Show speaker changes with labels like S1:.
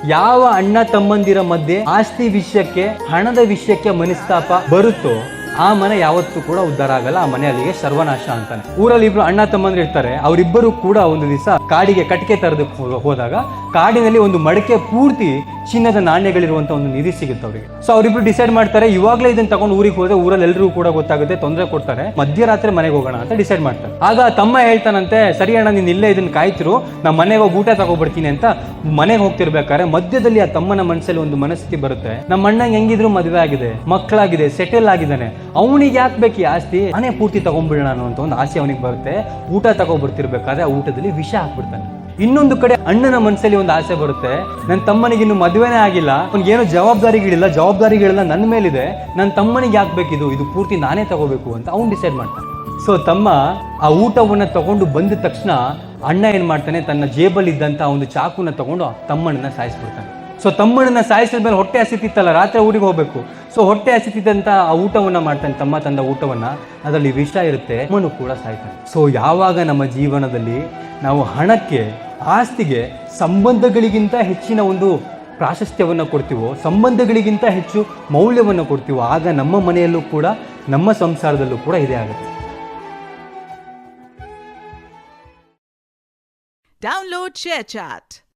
S1: ಯಾವ ಅಣ್ಣ ತಮ್ಮಂದಿರ ಮಧ್ಯೆ ಆಸ್ತಿ ವಿಷಯಕ್ಕೆ ಹಣದ ವಿಷಯಕ್ಕೆ ಮನಸ್ತಾಪ ಬರುತ್ತೋ ಆ ಮನೆ ಯಾವತ್ತೂ ಕೂಡ ಉದ್ಧಾರ ಆಗಲ್ಲ. ಆ ಮನೆ ಅಲ್ಲಿಗೆ ಸರ್ವನಾಶ ಅಂತಾನೆ. ಊರಲ್ಲಿ ಇಬ್ರು ಅಣ್ಣ ತಮ್ಮಂದ್ರು ಇರ್ತಾರೆ. ಅವರಿಬ್ಬರು ಕೂಡ ಒಂದು ದಿವಸ ಕಾಡಿಗೆ ಕಟ್ಟಿಗೆ ತರದಕ್ಕೆ ಹೋದಾಗ ಕಾಡಿನಲ್ಲಿ ಒಂದು ಮಡಕೆ ಪೂರ್ತಿ ಚಿನ್ನದ ನಾಣ್ಯಗಳಿರುವಂತ ಒಂದು ನಿಧಿ ಸಿಗುತ್ತೆ ಅವರಿಗೆ. ಸೊ ಅವರಿಬ್ರು ಡಿಸೈಡ್ ಮಾಡ್ತಾರೆ, ಇವಾಗಲೇ ಇದನ್ನ ತಗೊಂಡು ಊರಿಗೆ ಹೋದ್ರೆ ಊರಲ್ಲಿ ಎಲ್ಲರಿಗೂ ಕೂಡ ಗೊತ್ತಾಗುತ್ತೆ, ತೊಂದರೆ ಕೊಡ್ತಾರೆ, ಮಧ್ಯರಾತ್ರಿ ಮನೆಗೆ ಹೋಗೋಣ ಅಂತ ಡಿಸೈಡ್ ಮಾಡ್ತಾರೆ. ಆಗ ತಮ್ಮ ಹೇಳ್ತಾನಂತೆ, ಸರಿ ಅಣ್ಣ ನೀನ್ ಇಲ್ಲೇ ಇದನ್ನ ಕಾಯ್ತಿರು, ನಾ ಮನೆಗೆ ಹೋಗಿ ಊಟ ತಗೊಬಿಡ್ತೀನಿ ಅಂತ ಮನೆಗೆ ಹೋಗ್ತಿರ್ಬೇಕಾದ್ರೆ ಮಧ್ಯದಲ್ಲಿ ಆ ತಮ್ಮನ ಮನಸ್ಸಲ್ಲಿ ಒಂದು ಮನಸ್ಥಿತಿ ಬರುತ್ತೆ, ನಮ್ಮ ಅಣ್ಣಂಗೆ ಹೆಂಗಿದ್ರು ಮದುವೆ ಆಗಿದೆ, ಮಕ್ಕಳಾಗಿದೆ, ಸೆಟಲ್ ಆಗಿದ್ದಾನೆ, ಅವನಿಗೆ ಯಾಕೆ ಬೇಕು ಈ ಆಸ್ತಿ, ಮನೆ ಪೂರ್ತಿ ತಗೊಂಡ್ಬಿಡೋಣ ಅನ್ನೋ ಒಂದು ಆಸೆ ಅವನಿಗೆ ಬರುತ್ತೆ. ಊಟ ತಗೊಬರ್ತಿರ್ಬೇಕಾದ್ರೆ ಆ ಊಟದಲ್ಲಿ ವಿಷ ಹಾಕ್ಬಿಡ್ತಾನೆ. ಇನ್ನೊಂದು ಕಡೆ ಅಣ್ಣನ ಮನಸ್ಸಲ್ಲಿ ಒಂದು ಆಸೆ ಬರುತ್ತೆ, ನನ್ನ ತಮ್ಮನಿಗೆ ಇನ್ನು ಮದುವೆನೇ ಆಗಿಲ್ಲ, ಅವ್ನಿಗೇನು ಜವಾಬ್ದಾರಿಗಳಿಲ್ಲ ನನ್ನ ಮೇಲಿದೆ, ನನ್ನ ತಮ್ಮನಿಗೆ ಯಾಕೆ ಬೇಕಿದು, ಇದು ಪೂರ್ತಿ ನಾನೇ ತಗೋಬೇಕು ಅಂತ ಅವ್ನು ಡಿಸೈಡ್ ಮಾಡ್ತಾನೆ. ಸೊ ತಮ್ಮ ಆ ಊಟವನ್ನ ತಗೊಂಡು ಬಂದ ತಕ್ಷಣ ಅಣ್ಣ ಏನ್ ಮಾಡ್ತಾನೆ, ತನ್ನ ಜೇಬಲ್ಲಿ ಇದ್ದಂತ ಒಂದು ಚಾಕುನ ತಗೊಂಡು ತಮ್ಮಣ್ಣನ ಸಾಯಿಸ್ಬಿಡ್ತಾನೆ. ಸೊ ತಮ್ಮಣ್ಣನ ಸಾಯಿಸಿದ ಮೇಲೆ ಹೊಟ್ಟೆ ಹಸಿತಿತ್ತಲ್ಲ, ರಾತ್ರಿ ಊರಿಗೆ ಹೋಗ್ಬೇಕು. ಸೊ ಹೊಟ್ಟೆ ಹಸಿತಿದ್ದಂತ ಆ ಊಟವನ್ನ ಮಾಡ್ತಾನೆ, ತಮ್ಮ ತಂದ ಊಟವನ್ನ, ಅದರಲ್ಲಿ ವಿಷ ಇರುತ್ತೆ, ತಮ್ಮನು ಕೂಡ ಸಾಯ್ತಾನೆ. ಸೊ ಯಾವಾಗ ನಮ್ಮ ಜೀವನದಲ್ಲಿ ನಾವು ಹಣಕ್ಕೆ, ಆಸ್ತಿಗೆ, ಸಂಬಂಧಗಳಿಗಿಂತ ಹೆಚ್ಚಿನ ಒಂದು ಪ್ರಾಶಸ್ತ್ಯವನ್ನು ಕೊಡ್ತೀವೋ, ಸಂಬಂಧಗಳಿಗಿಂತ ಹೆಚ್ಚು ಮೌಲ್ಯವನ್ನು ಕೊಡ್ತೀವೋ, ಆಗ ನಮ್ಮ ಮನೆಯಲ್ಲೂ ಕೂಡ, ನಮ್ಮ ಸಂಸಾರದಲ್ಲೂ ಕೂಡ ಇದೇ ಆಗುತ್ತೆ.
S2: Download ShareChat.